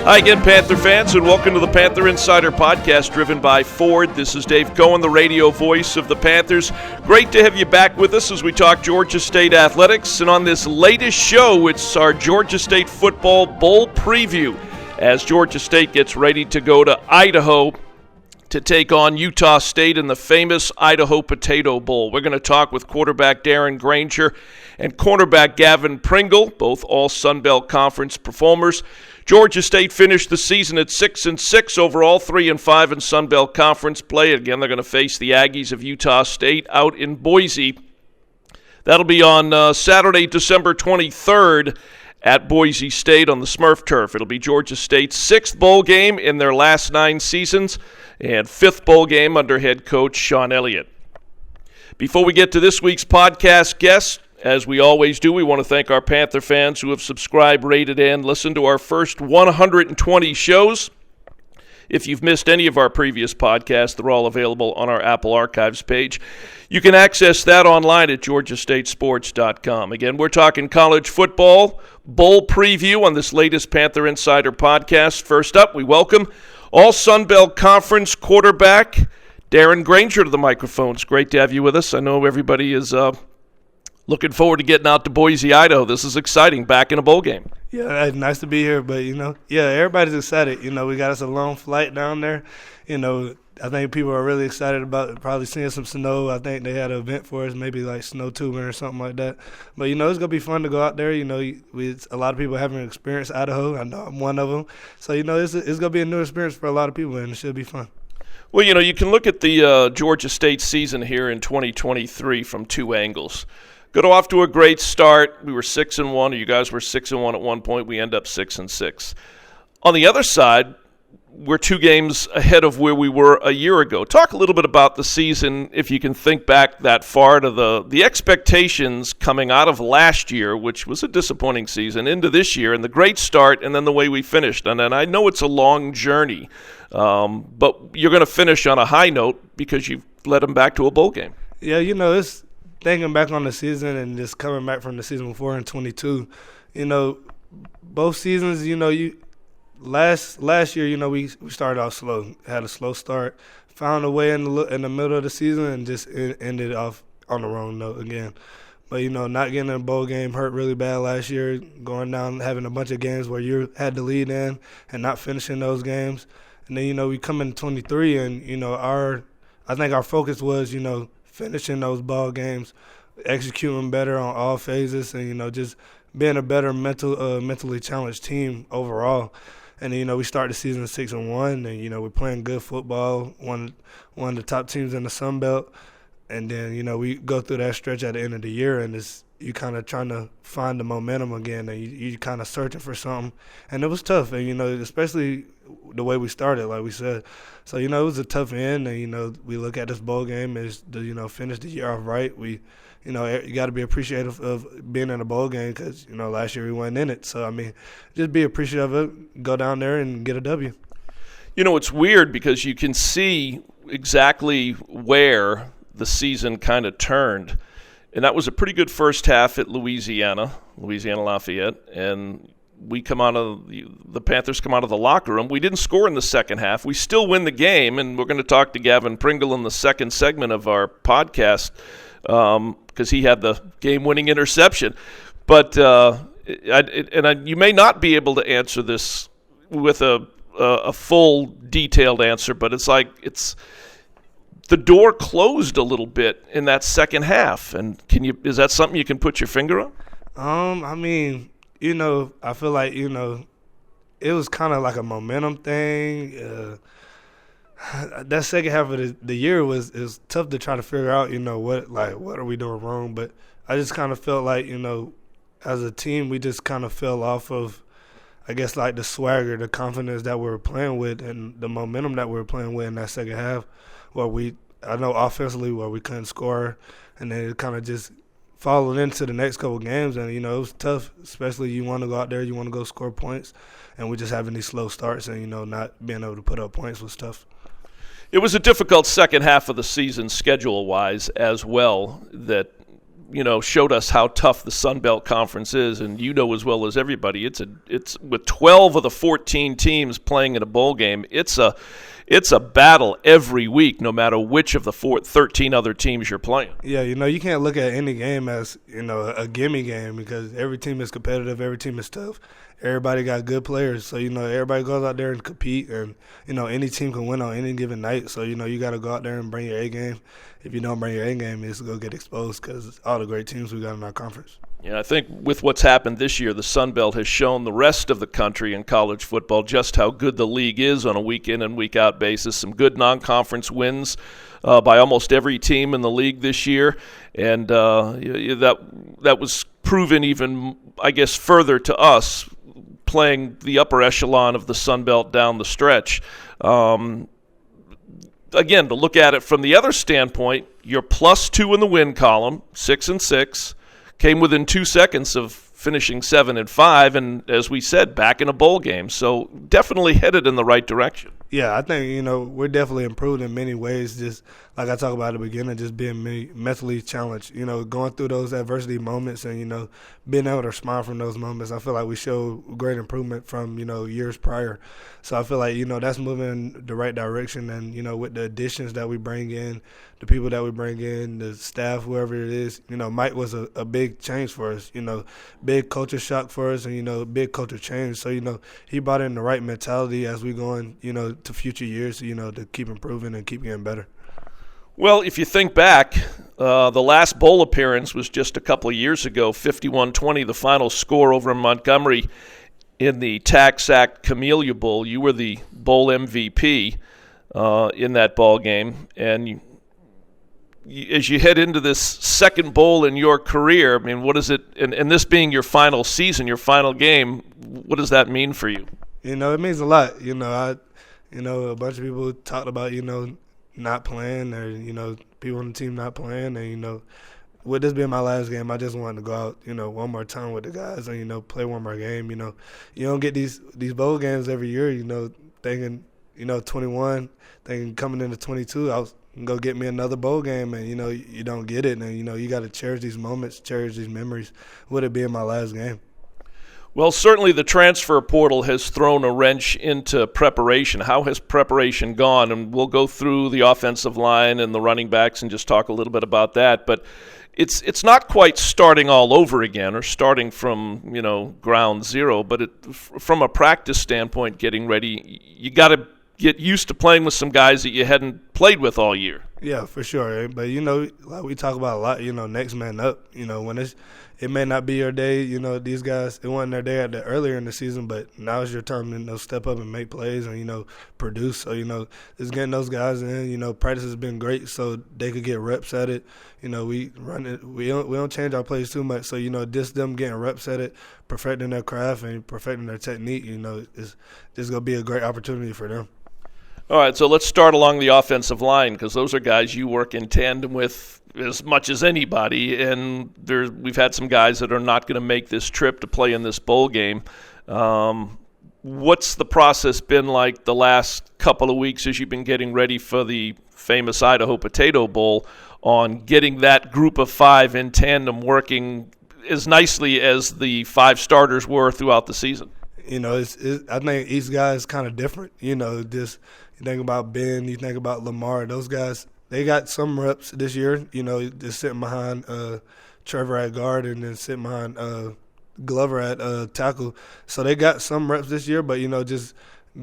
Hi again, Panther fans, and welcome to the Panther Insider Podcast driven by Ford. This is Dave Cohen, the radio voice of the Panthers. Great to have you back with us as we talk Georgia State athletics. And on this latest show, it's our Georgia State football bowl preview as Georgia State gets ready to go to Idaho to take on Utah State in the famous Idaho Potato Bowl. We're going to talk with quarterback Darren Grainger and cornerback Gavin Pringle, both all Sun Belt Conference performers. Georgia State finished the season at 6-6 overall, 3-5 in Sun Belt Conference play. Again, they're going to face the Aggies of Utah State out in Boise. That'll be on Saturday, December 23rd at Boise State on the Smurf Turf. It'll be Georgia State's sixth bowl game in their last 9 seasons and fifth bowl game under head coach Sean Elliott. Before we get to this week's podcast guest, as we always do, we want to thank our Panther fans who have subscribed, rated, and listened to our first 120 shows. If you've missed any of our previous podcasts, they're all available on our Apple Archives page. You can access that online at georgiastatesports.com. Again, we're talking college football bowl preview on this latest Panther Insider podcast. First up, we welcome all Sun Belt Conference quarterback Darren Grainger to the microphone. It's great to have you with us. I know everybody is looking forward to getting out to Boise, Idaho. This is exciting, back in a bowl game. Yeah, nice to be here, but, everybody's excited. We got us a long flight down there. I think people are really excited about probably seeing some snow. I think they had an event for us, maybe like snow tubing or something like that. But, it's going to be fun to go out there. A lot of people haven't experienced Idaho. I know I'm one of them. So, it's going to be a new experience for a lot of people, and it should be fun. Well, you can look at the Georgia State season here in 2023 from two angles. Got off to a great start. We were 6-1, or you guys were 6-1 at one point. We end up 6-6. On the other side, we're 2 games ahead of where we were a year ago. Talk a little bit about the season, if you can think back that far to the expectations coming out of last year, which was a disappointing season, into this year, and the great start, and then the way we finished. And I know it's a long journey, but you're going to finish on a high note because you've led them back to a bowl game. Yeah, it's thinking back on the season and just coming back from the season before in 22, both seasons, last year, we started off slow, had a slow start, found a way in the middle of the season and just ended off on the wrong note again. But, not getting a bowl game hurt really bad last year, going down, having a bunch of games where you had the lead in and not finishing those games. And then, we come in 23 and, I think our focus was, finishing those ball games, executing better on all phases, and just being a better mentally challenged team overall. And we start the season 6-1, and we're playing good football, one of the top teams in the Sun Belt. And then we go through that stretch at the end of the year, and you kind of trying to find the momentum again, and you kind of searching for something. And it was tough, and especially the way we started, like we said. So, it was a tough end, and, we look at this bowl game as to, finish the year off right. We, you got to be appreciative of being in a bowl game because, last year we weren't in it. So, just be appreciative of it, go down there and get a W. It's weird because you can see exactly where the season kind of turned. And that was a pretty good first half at Louisiana Lafayette, and the Panthers come out of the locker room. We didn't score in the second half. We still win the game, and we're going to talk to Gavin Pringle in the second segment of our podcast because he had the game-winning interception. But you may not be able to answer this with a full, detailed answer, but it's the door closed a little bit in that second half. And is that something you can put your finger on? I feel like, it was kind of like a momentum thing. That second half of the year was tough to try to figure out, what are we doing wrong? But I just kind of felt like, as a team, we just kind of fell off of, I guess, like the swagger, the confidence that we were playing with and the momentum that we were playing with in that second half, where I know offensively where we couldn't score, and then it kind of just followed into the next couple games, and, it was tough, especially you want to go out there, you want to go score points, and we're just having these slow starts and, not being able to put up points was tough. It was a difficult second half of the season schedule-wise as well that showed us how tough the Sun Belt Conference is, and you know as well as everybody, it's with 12 of the 14 teams playing in a bowl game. It's a battle every week, no matter which of the 13 other teams you're playing. Yeah, you can't look at any game as a gimme game, because every team is competitive, every team is tough. Everybody got good players, so everybody goes out there and compete, and any team can win on any given night. So you got to go out there and bring your A game. If you don't bring your A game, it's going to get exposed, because all the great teams we got in our conference. Yeah, I think with what's happened this year, the Sun Belt has shown the rest of the country in college football just how good the league is on a week-in and week-out basis. Some good non-conference wins by almost every team in the league this year, and that was proven even, I guess, further to us playing the upper echelon of the Sun Belt down the stretch. Again, to look at it from the other standpoint, you're +2 in the win column, 6-6. Came within 2 seconds of finishing 7-5, and as we said, back in a bowl game. So definitely headed in the right direction. Yeah, I think, we're definitely improved in many ways, just like I talked about at the beginning, just being mentally challenged, going through those adversity moments and, being able to smile from those moments. I feel like we show great improvement from, years prior. So I feel like, that's moving in the right direction. And, with the additions that we bring in, the people that we bring in, the staff, whoever it is, Mike was a big change for us, big culture shock for us and, big culture change. So, he brought in the right mentality as we go in, to future years, to keep improving and keep getting better. Well, if you think back, the last bowl appearance was just a couple of years ago, 51-20, the final score over in Montgomery in the TaxAct Camellia Bowl. You were the bowl MVP in that ball game, and as you head into this second bowl in your career, I mean, what is it, and this being your final season, your final game, what does that mean for you? It means a lot. A bunch of people talked about, not playing, or, people on the team not playing. And, with this being my last game, I just wanted to go out, one more time with the guys and, play one more game. You don't get these bowl games every year, thinking, 21, thinking coming into 22, I was going to go get me another bowl game, and, you don't get it. And, you got to cherish these moments, cherish these memories with it being my last game. Well, certainly the transfer portal has thrown a wrench into preparation. How has preparation gone? And we'll go through the offensive line and the running backs and just talk a little bit about that. But it's not quite starting all over again or starting from, ground zero. But from a practice standpoint, getting ready, you got to get used to playing with some guys that you hadn't played with all year. Yeah, for sure. But, like we talk about a lot, next man up. When it may not be your day, these guys, it wasn't their day earlier in the season, but now it's your time to step up and make plays and, produce. So, just getting those guys in, practice has been great so they could get reps at it. We run it. We don't change our plays too much. So, just them getting reps at it, perfecting their craft and perfecting their technique, is just going to be a great opportunity for them. All right, so let's start along the offensive line, because those are guys you work in tandem with as much as anybody, and we've had some guys that are not going to make this trip to play in this bowl game. What's the process been like the last couple of weeks as you've been getting ready for the famous Idaho Potato Bowl on getting that group of 5 in tandem working as nicely as the 5 starters were throughout the season? I think each guy is kind of different. Just you think about Ben, you think about Lamar, those guys, they got some reps this year, just sitting behind Trevor at guard and then sitting behind Glover at tackle. So they got some reps this year, but, just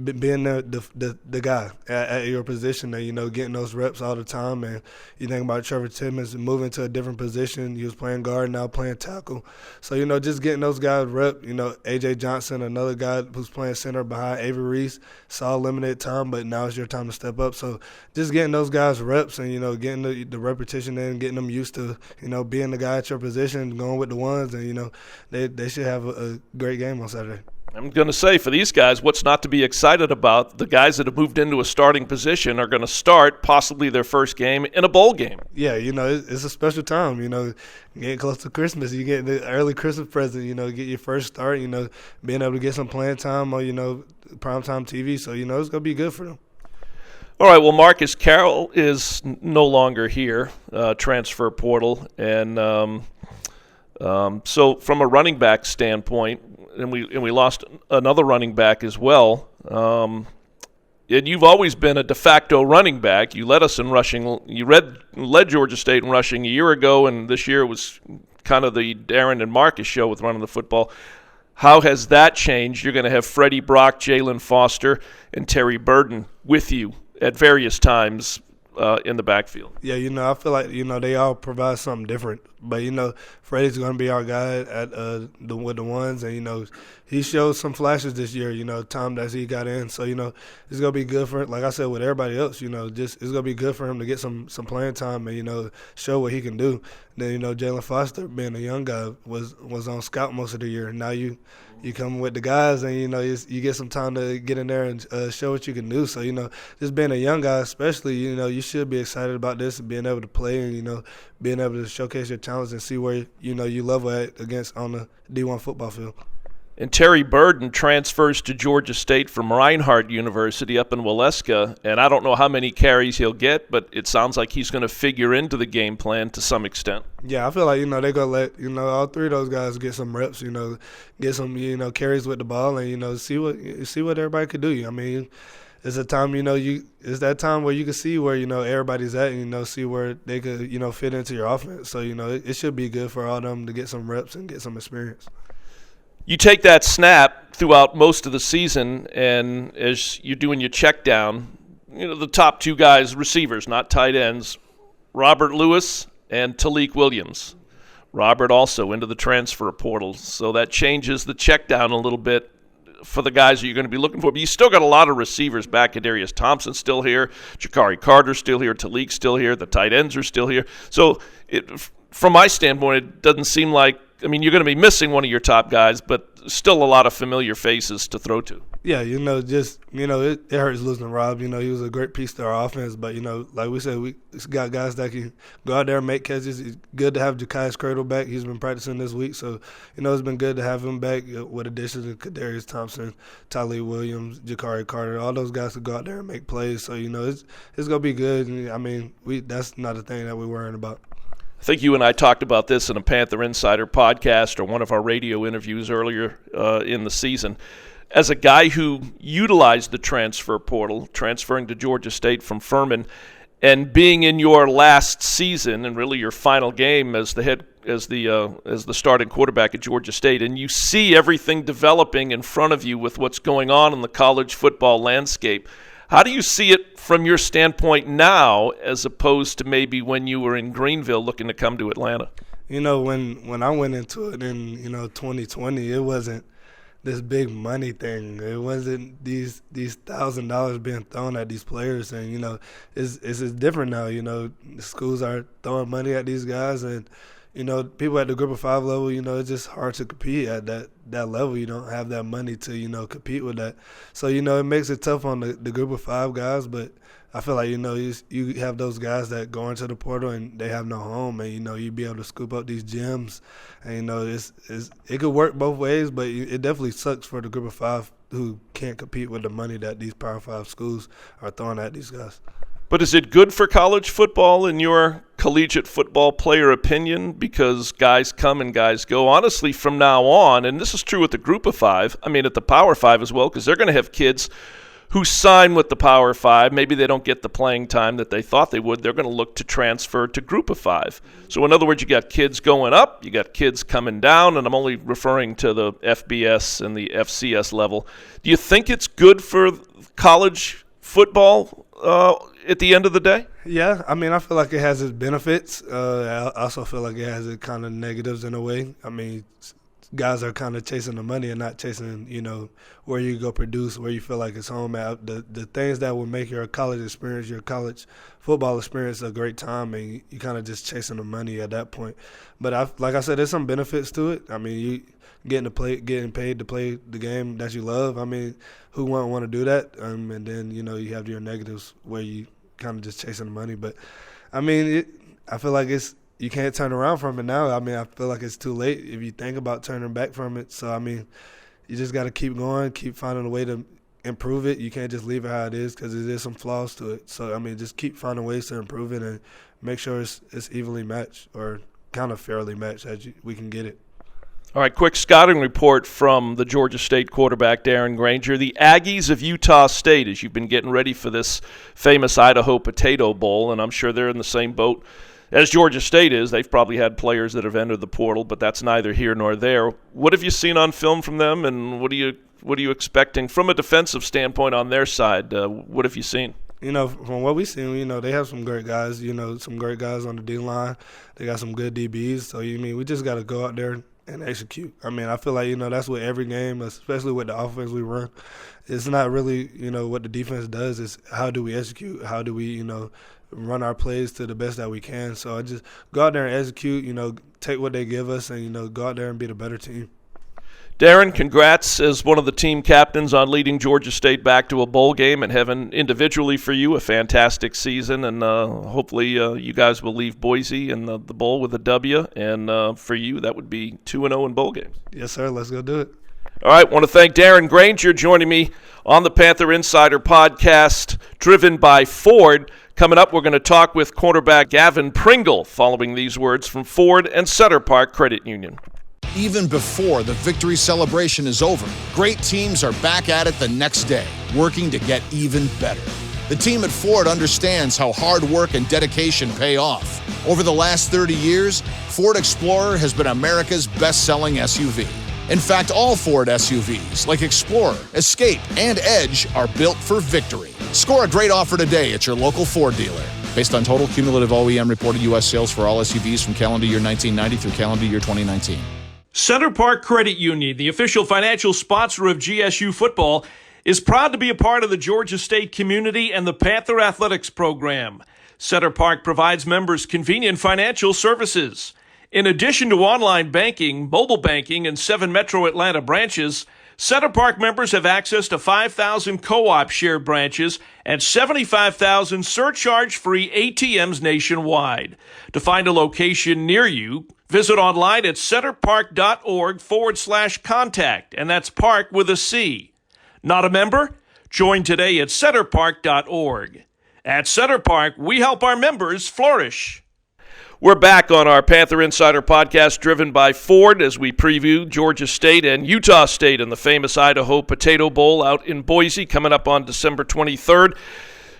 being the guy at your position and, getting those reps all the time. And you think about Trevor Timmons moving to a different position. He was playing guard, now playing tackle. So, just getting those guys rep. A.J. Johnson, another guy who's playing center behind Avery Reese, saw limited time, but now it's your time to step up. So just getting those guys reps and, getting the repetition in, getting them used to, being the guy at your position, going with the ones. And, they should have a great game on Saturday. I'm going to say, for these guys, what's not to be excited about, the guys that have moved into a starting position are going to start possibly their first game in a bowl game. Yeah, it's a special time, getting close to Christmas. You get the early Christmas present, get your first start, being able to get some playing time on, primetime TV. So, it's going to be good for them. All right, well, Marcus Carroll is no longer here, transfer portal, and So from a running back standpoint, and we lost another running back as well. And you've always been a de facto running back. You led us in rushing. You led Georgia State in rushing a year ago, and this year was kind of the Darren and Marcus show with running the football. How has that changed? You're going to have Freddie Brock, Jalen Foster, and Terry Burden with you at various times in the backfield. Yeah, I feel like, they all provide something different. But, Freddie's going to be our guy with the ones. And, he showed some flashes this year, time that he got in. So, it's going to be good for him. Like I said, with everybody else, it's going to be good for him to get some playing time and, show what he can do. Then, Jalen Foster, being a young guy, was on scout most of the year. Now you come with the guys and, you get some time to get in there and show what you can do. So, just being a young guy especially, you should be excited about this and being able to play and, being able to showcase your talents and see where, you level at against on the D1 football field. And Terry Burden transfers to Georgia State from Reinhardt University up in Waleska, and I don't know how many carries he'll get, but it sounds like he's going to figure into the game plan to some extent. Yeah, I feel like, they're going to let, all three of those guys get some reps, get some, carries with the ball and, see what everybody could do. I mean, it's a time, it's that time where you can see where, everybody's at and, see where they could, fit into your offense. So, it should be good for all of them to get some reps and get some experience. You take that snap throughout most of the season, and as you're doing your check down, the top two guys, receivers, not tight ends, Robert Lewis and Talik Williams. Robert also into the transfer portal, so that changes the check down a little bit for the guys that you're going to be looking for. But you still got a lot of receivers back. Kadarius Thompson's still here, Jakari Carter's still here, Talik's still here, the tight ends are still here. So from my standpoint, it doesn't seem like, you're going to be missing one of your top guys, but still a lot of familiar faces to throw to. Yeah, it hurts losing Rob. He was a great piece to our offense. But, like we said, we got guys that can go out there and make catches. It's good to have Jakai's Cradle back. He's been practicing this week. So, it's been good to have him back with additions to Kadarius Thompson, Talik Williams, Jakari Carter. All those guys could go out there and make plays. So, it's going to be good. That's not a thing that we're worrying about. I think you and I talked about this in a Panther Insider podcast or one of our radio interviews earlier in the season. As a guy who utilized the transfer portal, transferring to Georgia State from Furman, and being in your last season and really your final game as the starting quarterback at Georgia State, and you see everything developing in front of you with what's going on in the college football landscape. How do you see it from your standpoint now as opposed to maybe when you were in Greenville looking to come to Atlanta? When I went into it in, 2020, it wasn't this big money thing. It wasn't these $1,000 being thrown at these players. And, it's different now. The schools are throwing money at these guys. And, people at the group of 5 level, it's just hard to compete at that level. You don't have that money to, compete with that. So, it makes it tough on the group of 5 guys. But I feel like, you have those guys that go into the portal and they have no home. And, you be able to scoop up these gems. And, it could work both ways, but it definitely sucks for the group of 5 who can't compete with the money that these Power 5 schools are throwing at these guys. But is it good for college football in your collegiate football player opinion? Because guys come and guys go. Honestly, from now on, and this is true with the group of 5, at the Power 5 as well, because they're going to have kids who sign with the Power 5. Maybe they don't get the playing time that they thought they would. They're going to look to transfer to group of 5. So in other words, you got kids going up, you got kids coming down, and I'm only referring to the FBS and the FCS level. Do you think it's good for college football at the end of the day? Yeah, I feel like it has its benefits. I also feel like it has its kind of negatives in a way. Guys are kind of chasing the money and not chasing, where you go produce, where you feel like it's home at. The things that will make your college experience, your college football experience a great time, and you kind of just chasing the money at that point. But like I said, there's some benefits to it. You getting paid to play the game that you love. Who wouldn't want to do that? And then, you have your negatives where you kind of just chasing the money. But, I feel like you can't turn around from it now. I feel like it's too late if you think about turning back from it. So, you just got to keep going, keep finding a way to improve it. You can't just leave it how it is because there's some flaws to it. So, just keep finding ways to improve it and make sure it's evenly matched or kind of fairly matched as we can get it. All right, quick scouting report from the Georgia State quarterback, Darren Grainger. The Aggies of Utah State, as you've been getting ready for this famous Idaho Potato Bowl, and I'm sure they're in the same boat as Georgia State is. They've probably had players that have entered the portal, but that's neither here nor there. What have you seen on film from them, and what are you expecting from a defensive standpoint on their side? What have you seen? From what we've seen, they have some great guys, some great guys on the D-line. They got some good DBs. So, we just got to go out there and execute. I feel like, that's what every game, especially with the offense we run, it's not really, what the defense does. It's how do we execute? How do we, run our plays to the best that we can. So I just go out there and execute, take what they give us and, go out there and be the better team. Darren, congrats as one of the team captains on leading Georgia State back to a bowl game and having individually for you a fantastic season. And hopefully you guys will leave Boise in the bowl with a W. And for you, that would be 2-0 in bowl games. Yes, sir. Let's go do it. All right. Want to thank Darren Grainger joining me on the Panther Insider podcast, driven by Ford. Coming up, we're going to talk with cornerback Gavin Pringle following these words from Ford and Center Park Credit Union. Even before the victory celebration is over, great teams are back at it the next day, working to get even better. The team at Ford understands how hard work and dedication pay off. Over the last 30 years, Ford Explorer has been America's best-selling SUV. In fact, all Ford SUVs, like Explorer, Escape, and Edge, are built for victory. Score a great offer today at your local Ford dealer. Based on total cumulative OEM reported U.S. sales for all SUVs from calendar year 1990 through calendar year 2019. Center Park Credit Union, the official financial sponsor of GSU football, is proud to be a part of the Georgia State community and the Panther athletics program. Center Park provides members convenient financial services. In addition to online banking, mobile banking, and 7 Metro Atlanta branches, Center Park members have access to 5,000 co-op shared branches and 75,000 surcharge-free ATMs nationwide. To find a location near you, visit online at centerpark.org/contact, and that's park with a C. Not a member? Join today at centerpark.org. At Center Park, we help our members flourish. We're back on our Panther Insider podcast, driven by Ford, as we preview Georgia State and Utah State in the famous Idaho Potato Bowl out in Boise, coming up on December 23rd.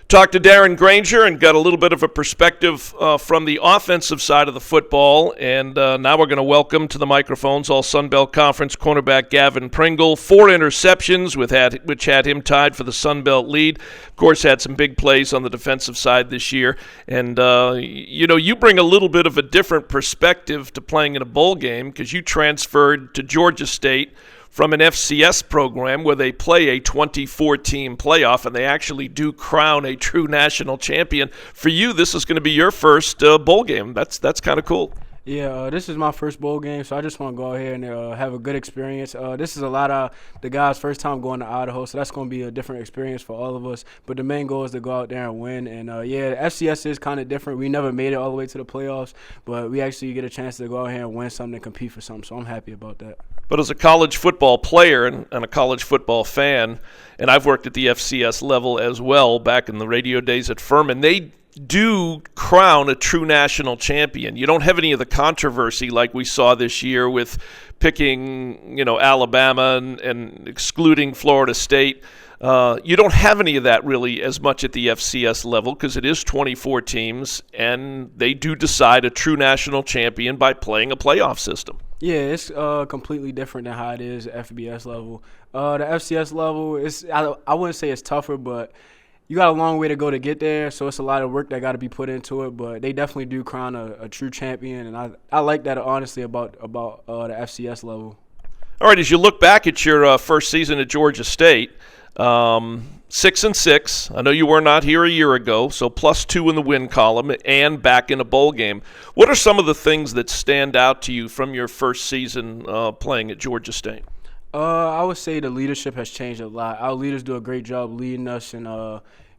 Talked to Darren Grainger and got a little bit of a perspective from the offensive side of the football. And now we're going to welcome to the microphones All Sun Belt Conference cornerback Gavin Pringle. 4 interceptions, which had him tied for the Sun Belt lead. Of course, had some big plays on the defensive side this year. And, you bring a little bit of a different perspective to playing in a bowl game because you transferred to Georgia State from an FCS program where they play a 24-team playoff, and they actually do crown a true national champion. For you, this is going to be your first bowl game. That's kind of cool. Yeah, this is my first bowl game, so I just want to go ahead and have a good experience. This is a lot of the guys' first time going to Idaho, so that's going to be a different experience for all of us. But the main goal is to go out there and win. And, the FCS is kind of different. We never made it all the way to the playoffs, but we actually get a chance to go out here and win something and compete for something, so I'm happy about that. But as a college football player and a college football fan, and I've worked at the FCS level as well back in the radio days at Furman, they do crown a true national champion. You don't have any of the controversy like we saw this year with picking, Alabama and excluding Florida State. You don't have any of that really as much at the FCS level because it is 24 teams, and they do decide a true national champion by playing a playoff system. Yeah, it's completely different than how it is at FBS level. The FCS level, I wouldn't say it's tougher, but you got a long way to go to get there, so it's a lot of work that got to be put into it. But they definitely do crown a true champion, and I like that honestly about the FCS level. All right, as you look back at your first season at Georgia State, 6-6. I know you were not here a year ago, so +2 in the win column and back in a bowl game. What are some of the things that stand out to you from your first season playing at Georgia State? I would say the leadership has changed a lot. Our leaders do a great job leading us and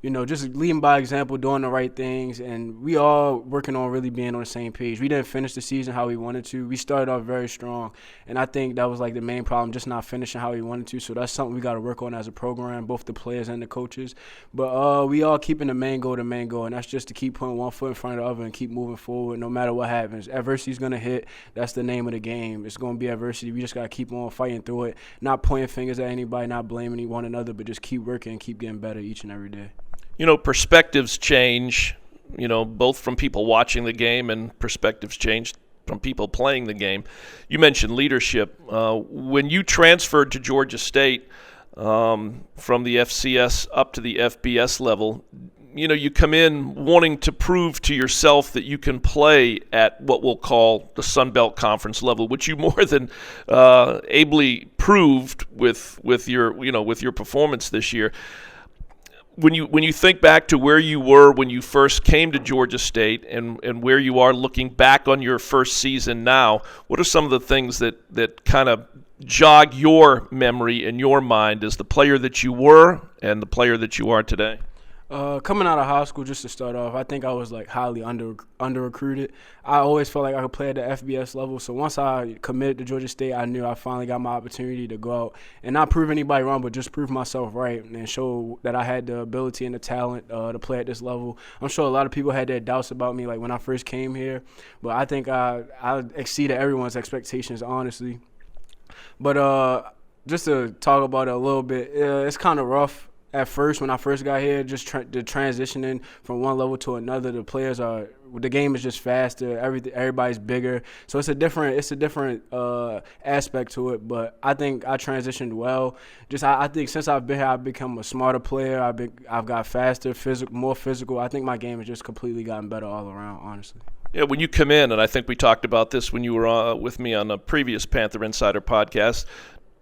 just leading by example, doing the right things, and we all working on really being on the same page. We didn't finish the season how we wanted to. We started off very strong, and I think that was like the main problem, just not finishing how we wanted to. So that's something we got to work on as a program, both the players and the coaches. But we all keeping the main goal, and that's just to keep putting one foot in front of the other and keep moving forward no matter what happens. Adversity's going to hit. That's the name of the game. It's going to be adversity. We just got to keep on fighting through it, not pointing fingers at anybody, not blaming one another, but just keep working and keep getting better each and every day. Perspectives change, both from people watching the game and perspectives change from people playing the game. You mentioned leadership. When you transferred to Georgia State from the FCS up to the FBS level, you come in wanting to prove to yourself that you can play at what we'll call the Sun Belt Conference level, which you more than ably proved with your performance this year. When you think back to where you were when you first came to Georgia State and where you are looking back on your first season now, what are some of the things that kind of jog your memory and your mind as the player that you were and the player that you are today? Coming out of high school, just to start off, I think I was like highly under recruited. I always felt like I could play at the FBS level. So once I committed to Georgia State, I knew I finally got my opportunity to go out and not prove anybody wrong, but just prove myself right and show that I had the ability and the talent to play at this level. I'm sure a lot of people had their doubts about me, like when I first came here, but I think I exceeded everyone's expectations, honestly. But just to talk about it a little bit, it's kind of rough. At first, when I first got here, just the transitioning from one level to another, the game is just faster. Everybody's bigger, so it's a different aspect to it. But I think I transitioned well. I think since I've been here, I've become a smarter player. I've got faster, more physical. I think my game has just completely gotten better all around, honestly. Yeah, when you come in, and I think we talked about this when you were with me on a previous Panther Insider podcast.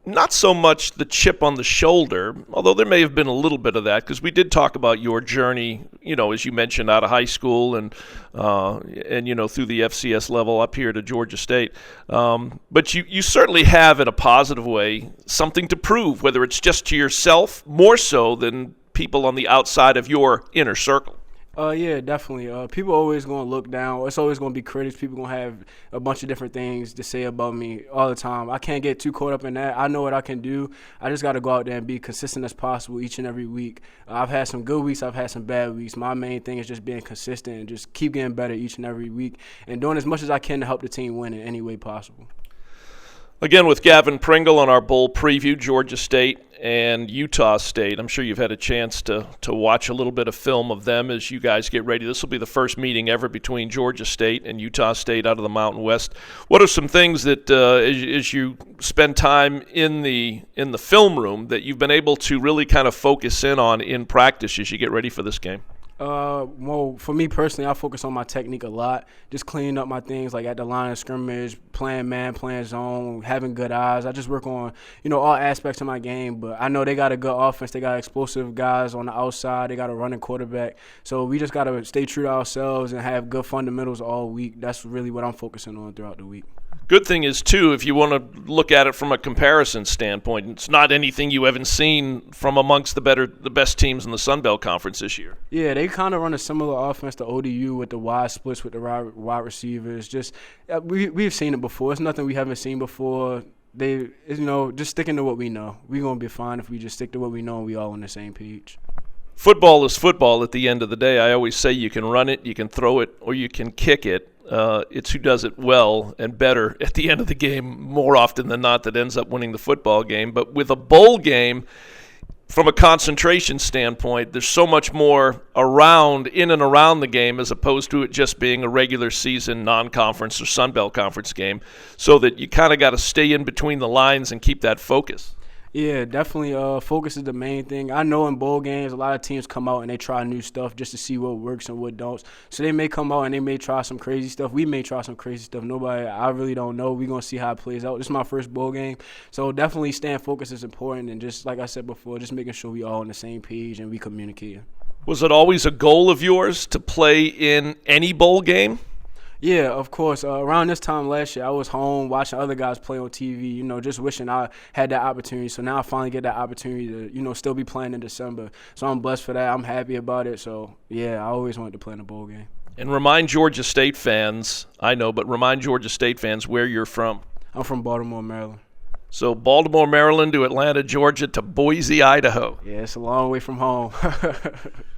Not so much the chip on the shoulder, although there may have been a little bit of that, because we did talk about your journey, as you mentioned, out of high school and through the FCS level up here to Georgia State. But you certainly have, in a positive way, something to prove, whether it's just to yourself, more so than people on the outside of your inner circle. Yeah, definitely. People are always going to look down. It's always going to be critics. People going to have a bunch of different things to say about me all the time. I can't get too caught up in that. I know what I can do. I just got to go out there and be consistent as possible each and every week. I've had some good weeks. I've had some bad weeks. My main thing is just being consistent and just keep getting better each and every week and doing as much as I can to help the team win in any way possible. Again, with Gavin Pringle on our bowl preview, Georgia State and Utah State. I'm sure you've had a chance to watch a little bit of film of them as you guys get ready. This will be the first meeting ever between Georgia State and Utah State out of the Mountain West. What are some things that, as you spend time in the film room, that you've been able to really kind of focus in on in practice as you get ready for this game? Well, for me personally, I focus on my technique a lot, just cleaning up my things like at the line of scrimmage, playing man, playing zone, having good eyes. I just work on, all aspects of my game, but I know they got a good offense. They got explosive guys on the outside. They got a running quarterback. So we just got to stay true to ourselves and have good fundamentals all week. That's really what I'm focusing on throughout the week. Good thing is, too, if you want to look at it from a comparison standpoint, it's not anything you haven't seen from amongst the best teams in the Sun Belt Conference this year. Yeah, they kind of run a similar offense to ODU with the wide splits with the wide receivers. Just we've seen it before. It's nothing we haven't seen before. Just sticking to what we know. We're going to be fine if we just stick to what we know and we all on the same page. Football is football at the end of the day. I always say you can run it, you can throw it, or you can kick it. It's who does it well and better at the end of the game more often than not that ends up winning the football game. But with a bowl game, from a concentration standpoint, there's so much more in and around the game as opposed to it just being a regular season non-conference or Sun Belt Conference game, so that you kind of got to stay in between the lines and keep that focus. Yeah, definitely. Focus is the main thing. I know in bowl games, a lot of teams come out and they try new stuff just to see what works and what don't. So they may come out and they may try some crazy stuff. We may try some crazy stuff. I really don't know. We're going to see how it plays out. This is my first bowl game. So definitely staying focused is important. And just like I said before, just making sure we all on the same page and we communicating. Was it always a goal of yours to play in any bowl game? Yeah, of course. Around this time last year, I was home watching other guys play on TV, just wishing I had that opportunity. So now I finally get that opportunity to, still be playing in December. So I'm blessed for that. I'm happy about it. So, yeah, I always wanted to play in a bowl game. And remind Georgia State fans, I know, but remind Georgia State fans where you're from. I'm from Baltimore, Maryland. So Baltimore, Maryland to Atlanta, Georgia to Boise, Idaho. Yeah, it's a long way from home.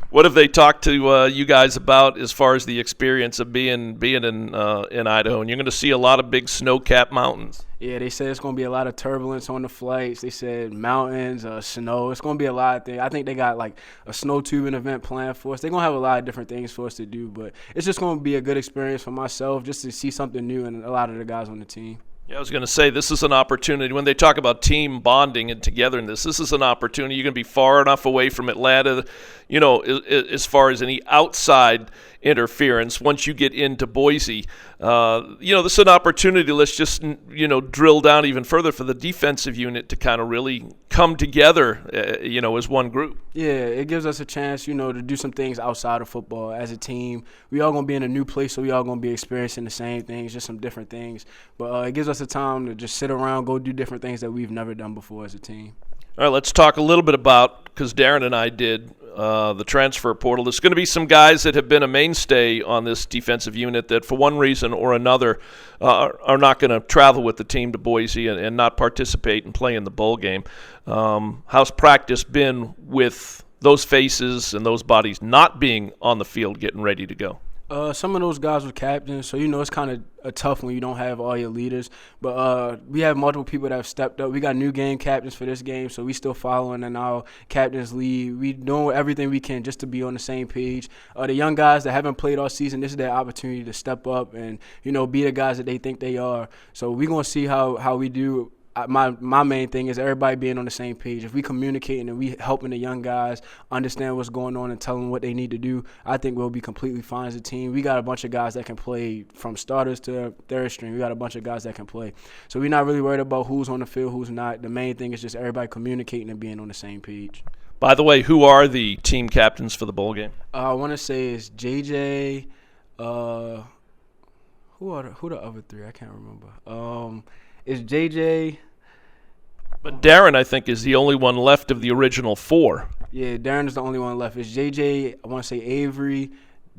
What have they talked to you guys about as far as the experience of being in Idaho? And you're going to see a lot of big snow-capped mountains. Yeah, they said it's going to be a lot of turbulence on the flights. They said mountains, snow. It's going to be a lot of things. I think they got like a snow tubing event planned for us. They're going to have a lot of different things for us to do, but it's just going to be a good experience for myself just to see something new and a lot of the guys on the team. Yeah, I was going to say, this is an opportunity. When they talk about team bonding and togetherness, this is an opportunity. You're going to be far enough away from Atlanta, as far as any outside interference. Once you get into Boise, this is an opportunity. Let's just, drill down even further for the defensive unit to kind of really come together, as one group. Yeah, it gives us a chance, to do some things outside of football as a team. We all going to be in a new place, so we all going to be experiencing the same things, just some different things. But it gives us a time to just sit around, go do different things that we've never done before as a team. All right, let's talk a little bit about, because Darren and I did, the transfer portal. There's going to be some guys that have been a mainstay on this defensive unit that for one reason or another are not going to travel with the team to Boise and not participate and play in the bowl game. How's practice been with those faces and those bodies not being on the field getting ready to go? Some of those guys were captains, so it's kind of tough when you don't have all your leaders. But we have multiple people that have stepped up. We got new game captains for this game, so we still following in our captain's lead. We doing everything we can just to be on the same page. The young guys that haven't played all season, this is their opportunity to step up and be the guys that they think they are. So we're gonna see how we do. My main thing is everybody being on the same page. If we communicating and we helping the young guys understand what's going on and telling them what they need to do, I think we'll be completely fine as a team. We got a bunch of guys that can play from starters to third string. We got a bunch of guys that can play. So we're not really worried about who's on the field, who's not. The main thing is just everybody communicating and being on the same page. By the way, who are the team captains for the bowl game? I want to say it's JJ. Who the other three? I can't remember. It's JJ. But Darren, I think, is the only one left of the original four. Yeah, Darren is the only one left. It's JJ, I want to say Avery,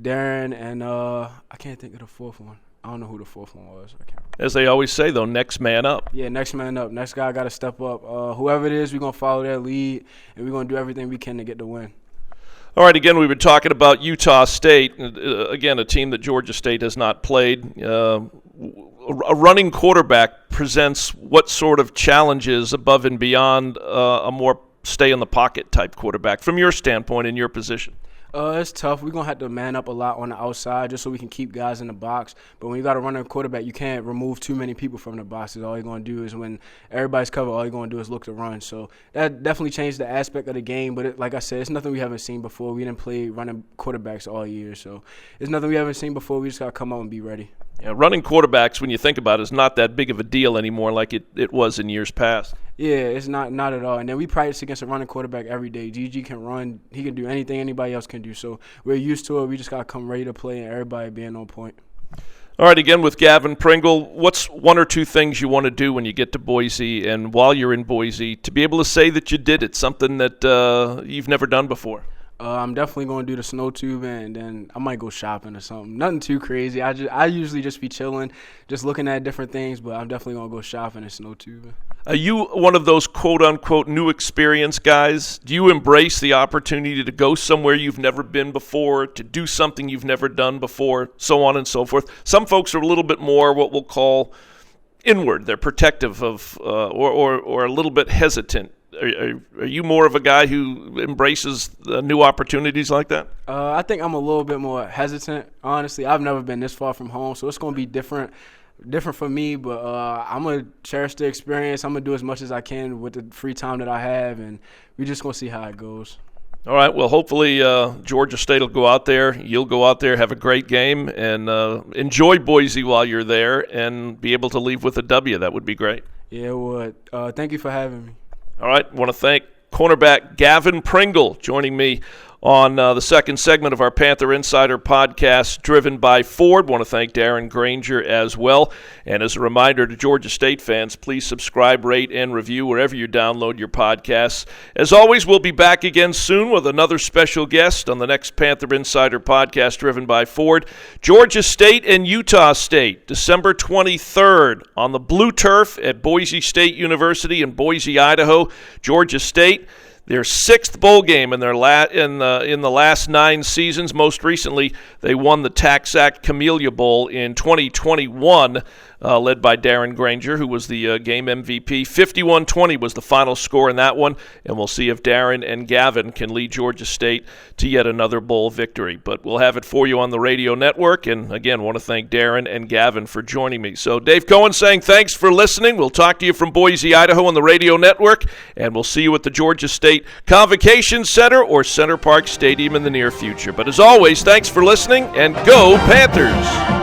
Darren, and I can't think of the fourth one. I don't know who the fourth one was. I can't remember. As they always say, though, next man up. Yeah, next man up. Next guy got to step up. Whoever it is, we're going to follow their lead, and we're going to do everything we can to get the win. All right, again, we've been talking about Utah State. Again, a team that Georgia State has not played. A running quarterback presents what sort of challenges above and beyond a more stay-in-the-pocket type quarterback from your standpoint in your position? It's tough. We're going to have to man up a lot on the outside just so we can keep guys in the box. But when you got to run a quarterback, you can't remove too many people from the boxes. All you're going to do is when everybody's covered, all you're going to do is look to run. So that definitely changed the aspect of the game. But like I said, it's nothing we haven't seen before. We didn't play running quarterbacks all year. So it's nothing we haven't seen before. We just got to come out and be ready. Yeah, running quarterbacks, when you think about it, is not that big of a deal anymore like it was in years past. Yeah, it's not at all. And then we practice against a running quarterback every day. GG can run. He can do anything anybody else can do. So we're used to it. We just got to come ready to play and everybody being on point. All right, again with Gavin Pringle, what's one or two things you want to do when you get to Boise and while you're in Boise to be able to say that you did it, something that you've never done before? I'm definitely going to do the snow tubing, and then I might go shopping or something. Nothing too crazy. I usually just be chilling, just looking at different things, but I'm definitely going to go shopping and snow tubing. Are you one of those quote-unquote new experience guys? Do you embrace the opportunity to go somewhere you've never been before, to do something you've never done before, so on and so forth? Some folks are a little bit more what we'll call inward. They're protective of or a little bit hesitant. Are you more of a guy who embraces new opportunities like that? I think I'm a little bit more hesitant, honestly. I've never been this far from home, so it's going to be different for me, but I'm going to cherish the experience. I'm going to do as much as I can with the free time that I have, and we're just going to see how it goes. All right, well, hopefully Georgia State will go out there. You'll go out there, have a great game, and enjoy Boise while you're there and be able to leave with a W. That would be great. Yeah, it would. Thank you for having me. All right, I want to thank cornerback Gavin Pringle joining me on the second segment of our Panther Insider podcast, driven by Ford. Want to thank Darren Grainger as well. And as a reminder to Georgia State fans, please subscribe, rate, and review wherever you download your podcasts. As always, we'll be back again soon with another special guest on the next Panther Insider podcast, driven by Ford. Georgia State and Utah State, December 23rd on the blue turf at Boise State University in Boise, Idaho. Georgia State, their sixth bowl game in their in the last 9 seasons. Most recently, they won the TaxAct Camellia Bowl in 2021, led by Darren Grainger, who was the game MVP. 51-20 was the final score in that one, and we'll see if Darren and Gavin can lead Georgia State to yet another bowl victory. But we'll have it for you on the radio network, and again, want to thank Darren and Gavin for joining me. So Dave Cohen saying thanks for listening. We'll talk to you from Boise, Idaho on the radio network, and we'll see you at the Georgia State Convocation Center or Center Park Stadium in the near future. But as always, thanks for listening, and go Panthers!